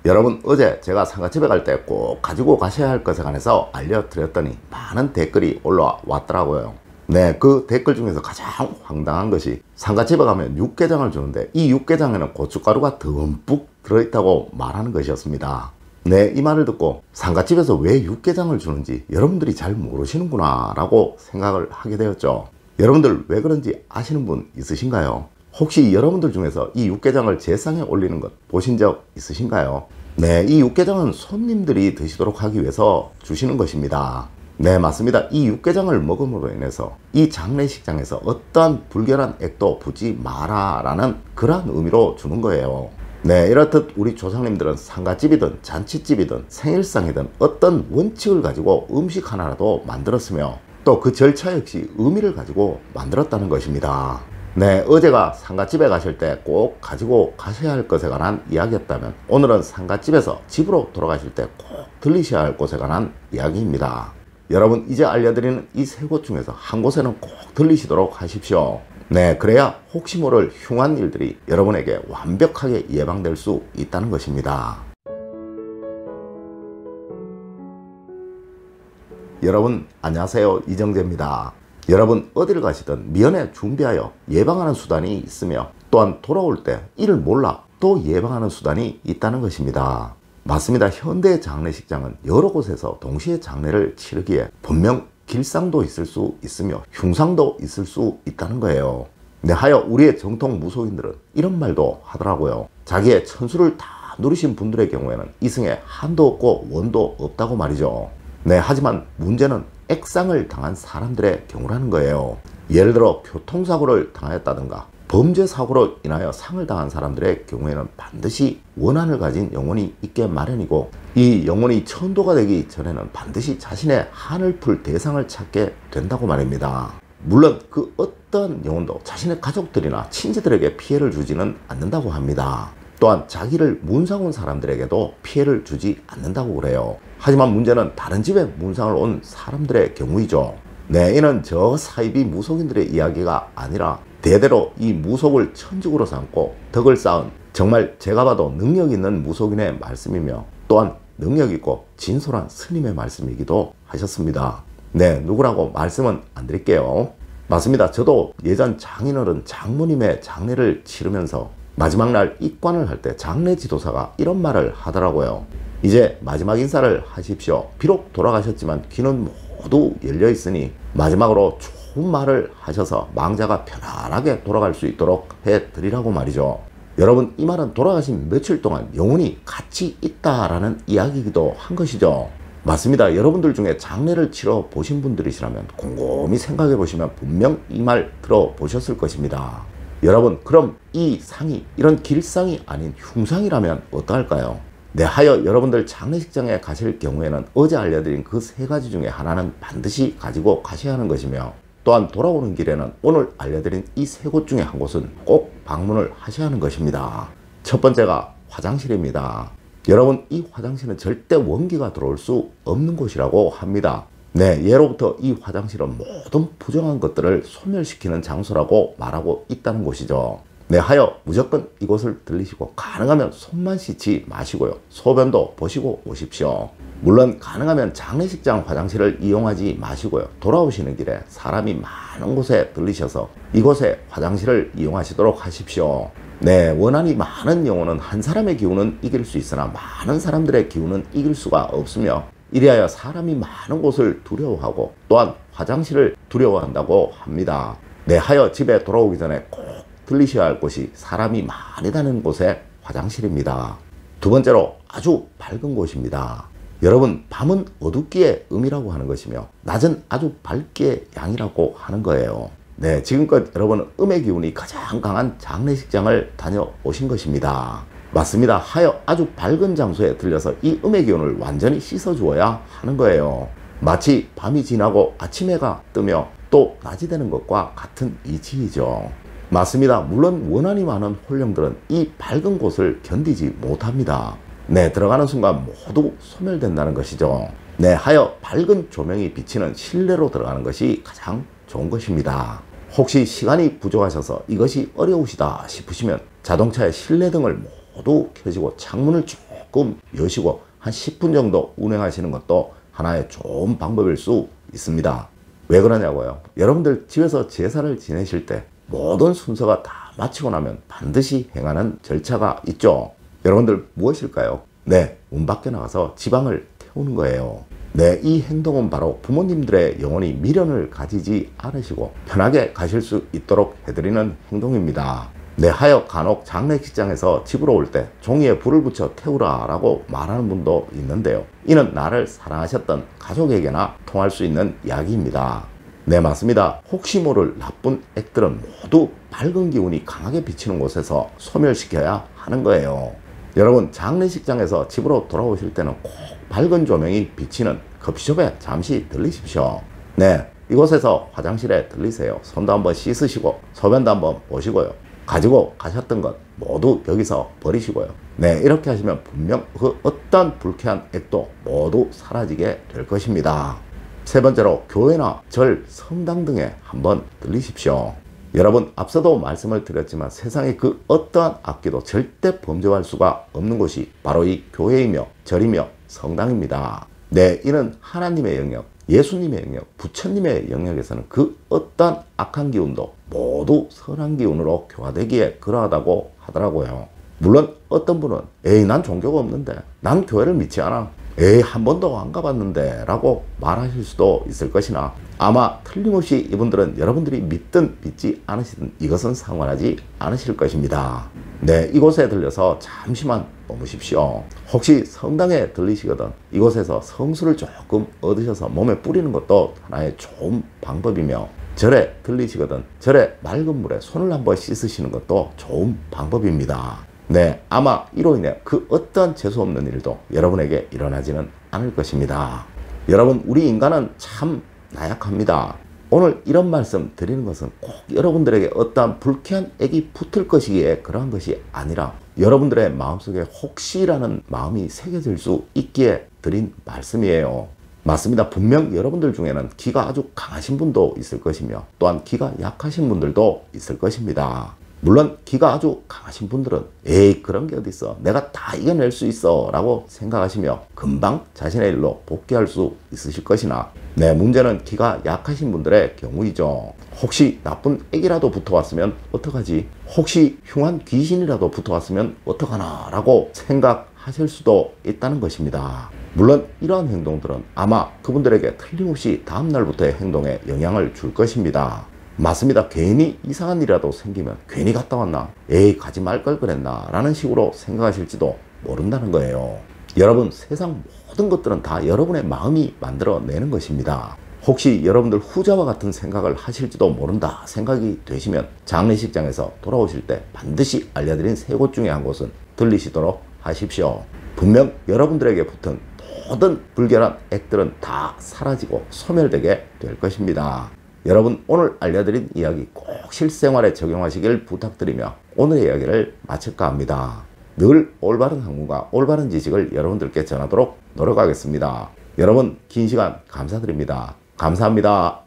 여러분, 어제 제가 상가집에 갈 때 꼭 가지고 가셔야 할 것에 관해서 알려드렸더니 많은 댓글이 올라왔더라고요. 네, 그 댓글 중에서 가장 황당한 것이 상가집에 가면 육개장을 주는데 이 육개장에는 고춧가루가 듬뿍 들어있다고 말하는 것이었습니다. 네, 이 말을 듣고 상가집에서 왜 육개장을 주는지 여러분들이 잘 모르시는구나 라고 생각을 하게 되었죠. 여러분들 왜 그런지 아시는 분 있으신가요? 혹시 여러분들 중에서 이 육개장을 제상에 올리는 것 보신 적 있으신가요? 네, 이 육개장은 손님들이 드시도록 하기 위해서 주시는 것입니다. 네, 맞습니다. 이 육개장을 먹음으로 인해서 이 장례식장에서 어떠한 불결한 액도 부지 마라 라는 그러한 의미로 주는 거예요. 네, 이렇듯 우리 조상님들은 상가집이든 잔치집이든 생일상이든 어떤 원칙을 가지고 음식 하나라도 만들었으며 또 그 절차 역시 의미를 가지고 만들었다는 것입니다. 네, 어제가 상가집에 가실 때 꼭 가지고 가셔야 할 것에 관한 이야기였다면 오늘은 상가집에서 집으로 돌아가실 때 꼭 들리셔야 할 곳에 관한 이야기입니다. 여러분, 이제 알려드리는 이 세 곳 중에서 한 곳에는 꼭 들리시도록 하십시오. 네, 그래야 혹시 모를 흉한 일들이 여러분에게 완벽하게 예방될 수 있다는 것입니다. 여러분, 안녕하세요. 이정재입니다. 여러분, 어디를 가시든 미연에 준비하여 예방하는 수단이 있으며 또한 돌아올 때 이를 몰라 또 예방하는 수단이 있다는 것입니다. 맞습니다. 현대 장례식장은 여러 곳에서 동시에 장례를 치르기에 분명 길상도 있을 수 있으며 흉상도 있을 수 있다는 거예요. 네, 하여 우리의 정통 무속인들은 이런 말도 하더라고요. 자기의 천수를 다 누리신 분들의 경우에는 이승에 한도 없고 원도 없다고 말이죠. 네, 하지만 문제는 액상을 당한 사람들의 경우라는 거예요. 예를 들어 교통사고를 당하였다든가 범죄사고로 인하여 상을 당한 사람들의 경우에는 반드시 원한을 가진 영혼이 있게 마련이고 이 영혼이 천도가 되기 전에는 반드시 자신의 한을 풀 대상을 찾게 된다고 말입니다. 물론 그 어떤 영혼도 자신의 가족들이나 친지들에게 피해를 주지는 않는다고 합니다. 또한 자기를 문상 온 사람들에게도 피해를 주지 않는다고 그래요. 하지만 문제는 다른 집에 문상을 온 사람들의 경우이죠. 네, 이는 저 사이비 무속인들의 이야기가 아니라 대대로 이 무속을 천직으로 삼고 덕을 쌓은 정말 제가 봐도 능력 있는 무속인의 말씀이며 또한 능력 있고 진솔한 스님의 말씀이기도 하셨습니다. 네, 누구라고 말씀은 안 드릴게요. 맞습니다. 저도 예전 장인어른 장모님의 장례를 치르면서 마지막 날 입관을 할 때 장례 지도사가 이런 말을 하더라고요. 이제 마지막 인사를 하십시오. 비록 돌아가셨지만 귀는 모두 열려 있으니 마지막으로 좋은 말을 하셔서 망자가 편안하게 돌아갈 수 있도록 해드리라고 말이죠. 여러분, 이 말은 돌아가신 며칠 동안 영혼이 같이 있다라는 이야기이기도 한 것이죠. 맞습니다. 여러분들 중에 장례를 치러 보신 분들이시라면 곰곰이 생각해 보시면 분명 이 말 들어보셨을 것입니다. 여러분, 그럼 이 상이 이런 길상이 아닌 흉상이라면 어떡할까요? 네, 하여 여러분들 장례식장에 가실 경우에는 어제 알려드린 그 세 가지 중에 하나는 반드시 가지고 가셔야 하는 것이며 또한 돌아오는 길에는 오늘 알려드린 이 세 곳 중에 한 곳은 꼭 방문을 하셔야 하는 것입니다. 첫 번째가 화장실입니다. 여러분, 이 화장실은 절대 원기가 들어올 수 없는 곳이라고 합니다. 네, 예로부터 이 화장실은 모든 부정한 것들을 소멸시키는 장소라고 말하고 있다는 곳이죠. 네, 하여 무조건 이곳을 들리시고 가능하면 손만 씻지 마시고요. 소변도 보시고 오십시오. 물론 가능하면 장례식장 화장실을 이용하지 마시고요. 돌아오시는 길에 사람이 많은 곳에 들리셔서 이곳에 화장실을 이용하시도록 하십시오. 네, 원한이 많은 영혼은 한 사람의 기운은 이길 수 있으나 많은 사람들의 기운은 이길 수가 없으며 이리하여 사람이 많은 곳을 두려워하고 또한 화장실을 두려워한다고 합니다. 네, 하여 집에 돌아오기 전에 꼭 들리셔야 할 곳이 사람이 많이 다니는 곳의 화장실입니다. 두 번째로 아주 밝은 곳입니다. 여러분, 밤은 어둡기의 음이라고 하는 것이며 낮은 아주 밝기의 양이라고 하는 거예요. 네, 지금껏 여러분은 음의 기운이 가장 강한 장례식장을 다녀오신 것입니다. 맞습니다. 하여 아주 밝은 장소에 들려서 이 음의 기운을 완전히 씻어주어야 하는 거예요. 마치 밤이 지나고 아침해가 뜨며 또 낮이 되는 것과 같은 이치이죠. 맞습니다. 물론 원한이 많은 혼령들은 이 밝은 곳을 견디지 못합니다. 네, 들어가는 순간 모두 소멸된다는 것이죠. 네, 하여 밝은 조명이 비치는 실내로 들어가는 것이 가장 좋은 것입니다. 혹시 시간이 부족하셔서 이것이 어려우시다 싶으시면 자동차의 실내등을 모두 켜지고 창문을 쭉 조금 여시고 한 10분 정도 운행하시는 것도 하나의 좋은 방법일 수 있습니다. 왜 그러냐고요? 여러분들 집에서 제사를 지내실 때 모든 순서가 다 마치고 나면 반드시 행하는 절차가 있죠. 여러분들 무엇일까요? 네, 문 밖에 나가서 지방을 태우는 거예요. 네, 이 행동은 바로 부모님들의 영혼이 미련을 가지지 않으시고 편하게 가실 수 있도록 해드리는 행동입니다. 네, 하여 간혹 장례식장에서 집으로 올 때 종이에 불을 붙여 태우라 라고 말하는 분도 있는데요. 이는 나를 사랑하셨던 가족에게나 통할 수 있는 이야기입니다. 네, 맞습니다. 혹시 모를 나쁜 액들은 모두 밝은 기운이 강하게 비치는 곳에서 소멸시켜야 하는 거예요. 여러분, 장례식장에서 집으로 돌아오실 때는 꼭 밝은 조명이 비치는 커피숍에 잠시 들리십시오. 네, 이곳에서 화장실에 들리세요. 손도 한번 씻으시고 소변도 한번 보시고요. 가지고 가셨던 것 모두 여기서 버리시고요. 네, 이렇게 하시면 분명 그 어떤 불쾌한 액도 모두 사라지게 될 것입니다. 세 번째로, 교회나 절, 성당 등에 한번 들리십시오. 여러분, 앞서도 말씀을 드렸지만 세상에 그 어떠한 악기도 절대 범죄할 수가 없는 곳이 바로 이 교회이며 절이며 성당입니다. 네, 이는 하나님의 영역, 예수님의 영역, 부처님의 영역에서는 그 어떠한 악한 기운도 모두 선한 기운으로 교화되기에 그러하다고 하더라고요. 물론 어떤 분은 에이, 난 종교가 없는데, 난 교회를 믿지 않아, 에이, 한 번도 안 가봤는데 라고 말하실 수도 있을 것이나 아마 틀림없이 이분들은 여러분들이 믿든 믿지 않으시든 이것은 상관하지 않으실 것입니다. 네, 이곳에 들려서 잠시만 머무십시오. 혹시 성당에 들리시거든 이곳에서 성수를 조금 얻으셔서 몸에 뿌리는 것도 하나의 좋은 방법이며, 절에 들리시거든 절에 맑은 물에 손을 한번 씻으시는 것도 좋은 방법입니다. 네, 아마 이로 인해 그 어떤 재수없는 일도 여러분에게 일어나지는 않을 것입니다. 여러분, 우리 인간은 참 나약합니다. 오늘 이런 말씀 드리는 것은 꼭 여러분들에게 어떠한 불쾌한 액이 붙을 것이기에 그러한 것이 아니라 여러분들의 마음속에 혹시라는 마음이 새겨질 수 있기에 드린 말씀이에요. 맞습니다. 분명 여러분들 중에는 기가 아주 강하신 분도 있을 것이며 또한 기가 약하신 분들도 있을 것입니다. 물론 기가 아주 강하신 분들은 에이, 그런 게 어딨어, 내가 다 이겨낼 수 있어 라고 생각하시며 금방 자신의 일로 복귀할 수 있으실 것이나, 네, 문제는 기가 약하신 분들의 경우이죠. 혹시 나쁜 액이라도 붙어왔으면 어떡하지, 혹시 흉한 귀신이라도 붙어왔으면 어떡하나 라고 생각하실 수도 있다는 것입니다. 물론 이러한 행동들은 아마 그분들에게 틀림없이 다음날부터의 행동에 영향을 줄 것입니다. 맞습니다. 괜히 이상한 일이라도 생기면 괜히 갔다 왔나, 에이, 가지 말 걸 그랬나 라는 식으로 생각하실지도 모른다는 거예요. 여러분, 세상 모든 것들은 다 여러분의 마음이 만들어내는 것입니다. 혹시 여러분들 후자와 같은 생각을 하실지도 모른다 생각이 되시면 장례식장에서 돌아오실 때 반드시 알려드린 세 곳 중에 한 곳은 들리시도록 하십시오. 분명 여러분들에게 붙은 모든 불결한 액들은 다 사라지고 소멸되게 될 것입니다. 여러분, 오늘 알려드린 이야기 꼭 실생활에 적용하시길 부탁드리며 오늘의 이야기를 마칠까 합니다. 늘 올바른 학문과 올바른 지식을 여러분들께 전하도록 노력하겠습니다. 여러분, 긴 시간 감사드립니다. 감사합니다.